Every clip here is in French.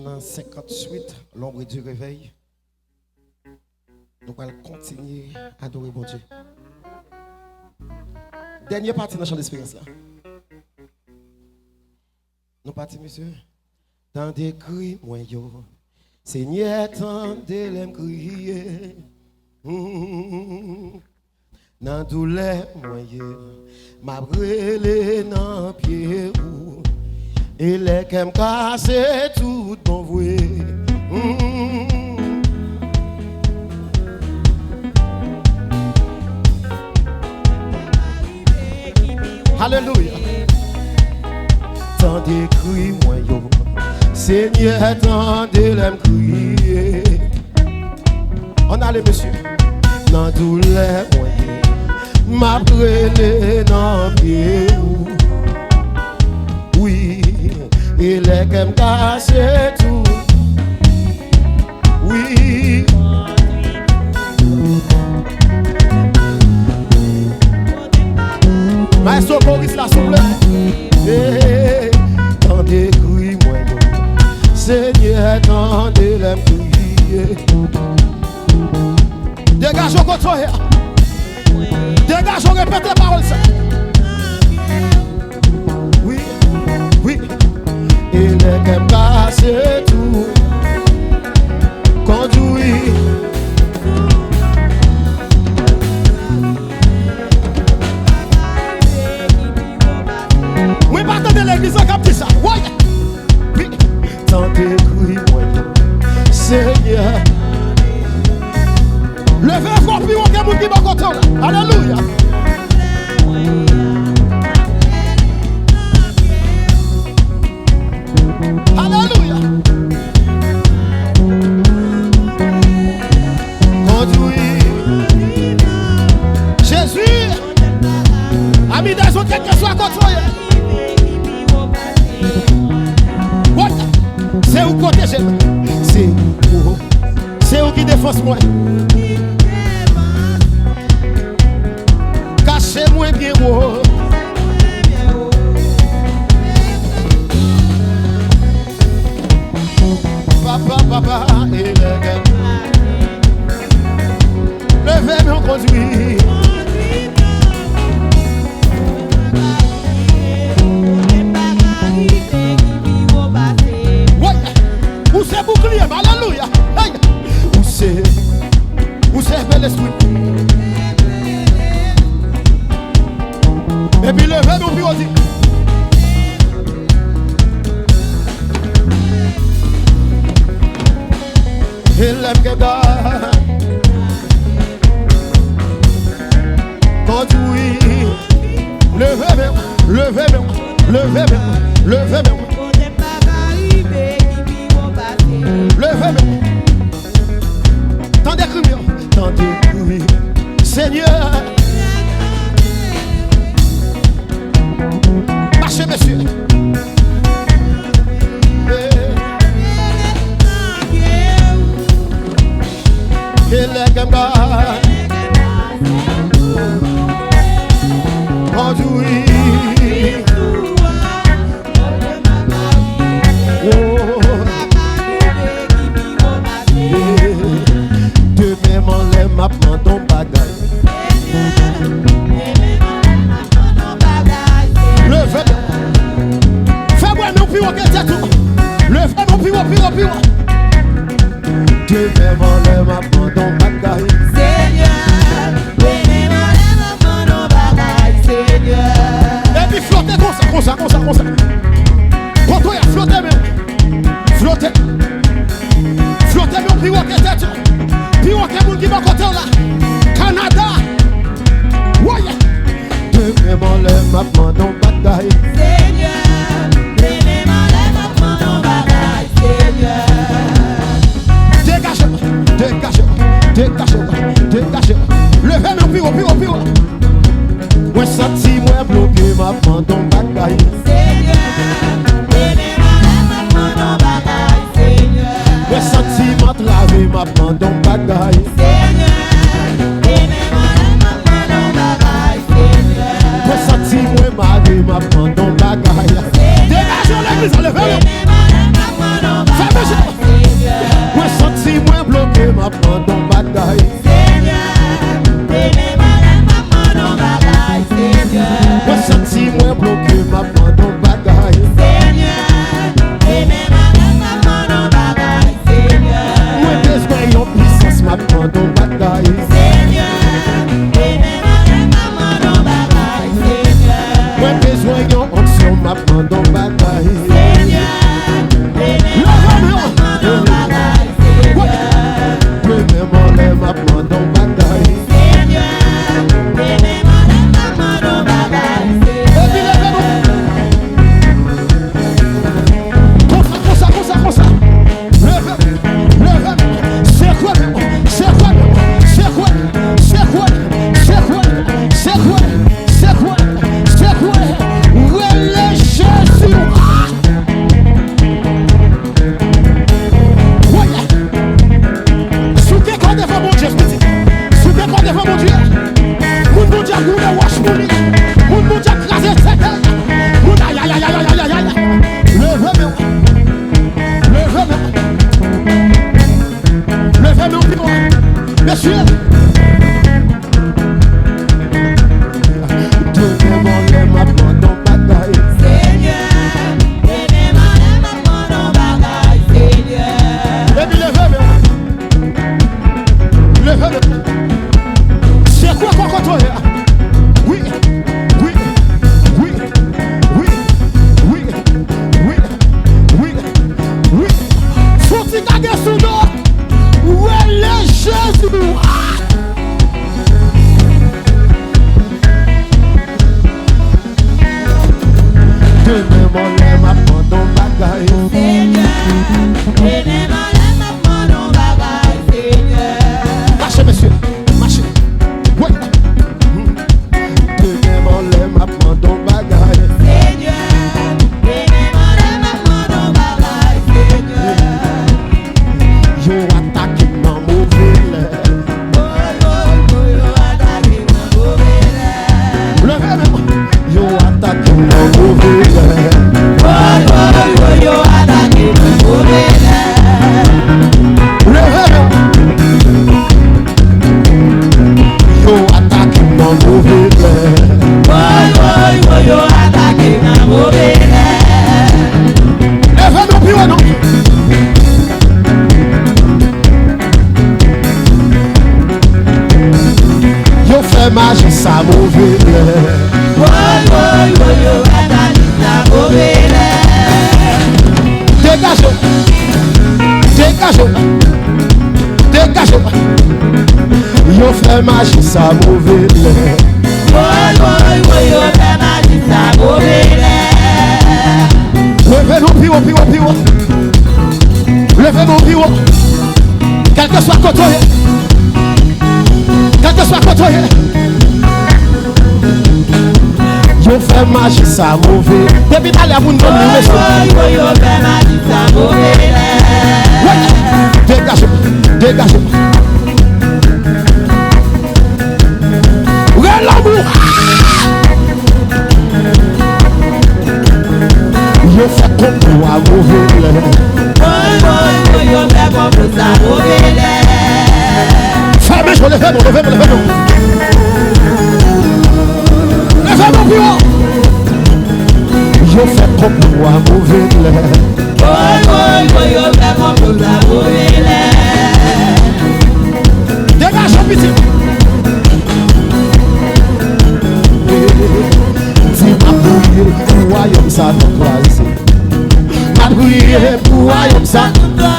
58, l'ombre du réveil. Nous allons continuer à adorer mon Dieu. Dernière partie dans le champ d'espérance là. Nous partons, monsieur. Dans des cris, moi yo. Seigneur, tendez l'aime crier. Dans douleur, moi yo. M'a brûlé dans pied ou. Et les qui me cassent tout bon voué. Alléluia. Tendez cris, moi yo. Seigneur, tendez l'aime crier. On a les messieurs. Dans douleur, moi yo. M'a brûlé dans pied ou. Oui. Il est comme cassé tout. Oui. Maestro Boris la souple. Tendez cris moi yo. Seigneur tendez l'aime crier. Dégageons contre toi. Dégageons répète la parole ça. Oui. Oui. Il est comme cassé tout. Conduit. Oui, partez de l'église, on capte ça. Oui. Oui. Tendez cris, moi, Seigneur. Levez fort, puis on a mon qui va content. Alléluia. Alléluia. Conduit. Jésus. Ami des autres, quel que soit contrôlé. C'est où côté j'aime. C'est où qui défonce moi. Cachez-moi bien haut. Papa, et le gars. Levez mon conduit. Ouais, où c'est bouclier, alléluia. Hey. Où c'est bel esprit. Et puis levez mon pied. Il aime que ça. Conduit. Levez-moi. Levez-moi. Tendez cris. Seigneur. Marchez, monsieur. Il est comme ça. Conduit. De même en l'air m'a prend ton bagage. Levez. Fais-moi mon pire que c'est tout. Levez mon pire. De même en l'air m'a prend ton bagage. Seigneur. De même en l'air m'a prend ton bagage. Seigneur. Et puis flottez comme ça. Quand toi y a flotté même. Flottez mon pire que c'est tout. Puis on a qui va côté là. Canada. Ouais. De même en l'air m'a prend ton bagage. Seigneur. De même en l'air m'a prend ton bagage. Seigneur. Dégagez-moi. Levez mon pire. Moi senti moi bloqué ma prend ton bagage. Seigneur, ma prend ton bagage. Seigneur. Moi senti ma travé ma prend ton bagage. Seigneur, ma prend ton bagage. Seigneur. Moi senti moi maré ma prend ton bagage. Dégagez l'église, levez-le. Fais-moi ma prend ton bagaille. Moi senti moi bloqué, ma prend ton bagaille. Moi besoin yon puissance, ma prend ton bagaille. Moi besoin yon onction, ma prend ton bagaille. Ma prend ton bagaille. Comme ça. C'est quoi? Où est le Jésus? Devant mon Dieu, sous tes corps devant mon Dieu, mon Dieu a coulé, wash mon lit, mon Dieu a crasé cette terre, mon aïe, levez-moi, messieurs. Donnez-moi les ma prend ton bagaille. Seigneur, donnez-moi les ma prend ton bagaille, Seigneur. Et puis levez-moi. C'est quoi qu'on contrôle? Oui. Faut-il garder sous nous? Où est le Jésus? Donnez-moi les ma prend ton bagaille. Seigneur, donnez-moi les ma prend ton bagaille, Seigneur. Marchez, monsieur, marchez. Ouais. Donnez-moi les ma prend ton bagaille. Seigneur, donnez-moi les ma prend ton bagaille, Seigneur. Yo attaque ma mauvaise l'air. Yo attaque ma mauvaise l'air. Levez-moi. Yo attaque ma mauvaise l'air. Yo attaque ma mauvaise l'air. Levez-moi. Yo attaque ma mauvaise l'air. Yo attaque ma mauvaise l'air. Levez-moi plus haut, non? Yo fait magie sa mauvaise l'air. Yo attaque sa mauvaise l'air. Dégagez. Yo fait magie sa mauvaise l'air. Yo fait magie sa mauvaise l'air. Levez-nous plus haut. Levez-nous plus haut. Quel que soit côté. Yo fait magie sa mauvaise. Depuis d'aller à vous nous donner le yo fait magie sa mauvaise. Dégagez. L'amour. Yo fait comme toi mauvaise. Yo fait comme ça mauvaise. Fermez, je levez-moi. Levez-moi plus haut. Yo fait comme toi mauvaise. Yo fait comme ça mauvaise. Dégage, petit. Si m'a brûlé pour royaume ça nous croise. M'a brûlé pour royaume ça nous croise.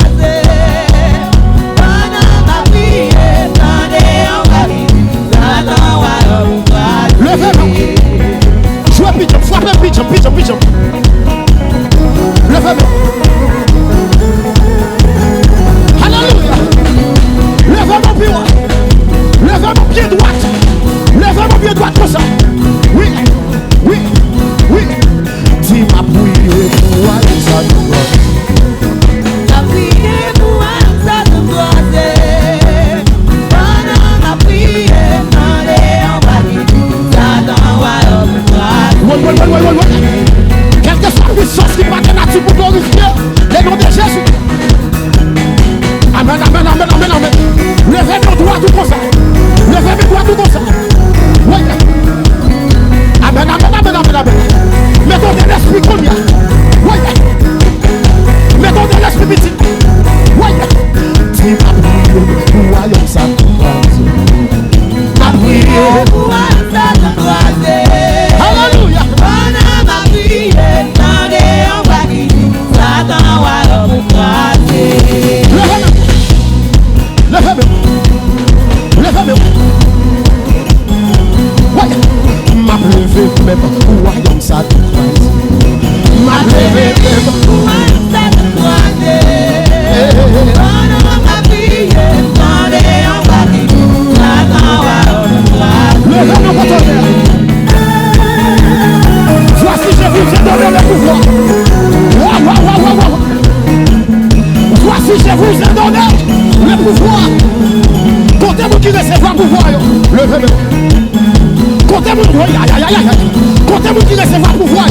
Levez-moi. Jouez pigeon, frappez pigeon. Levez-moi. Alléluia. Levez-moi pied droit. Levez-moi pied droit comme ça. Oui. Dis ma prière pour aller ça nous. La prière Si je vous ai donné le pouvoir, comptez-vous qui recevra le pouvoir. Levez-le. Comptez-vous qui recevra le pouvoir.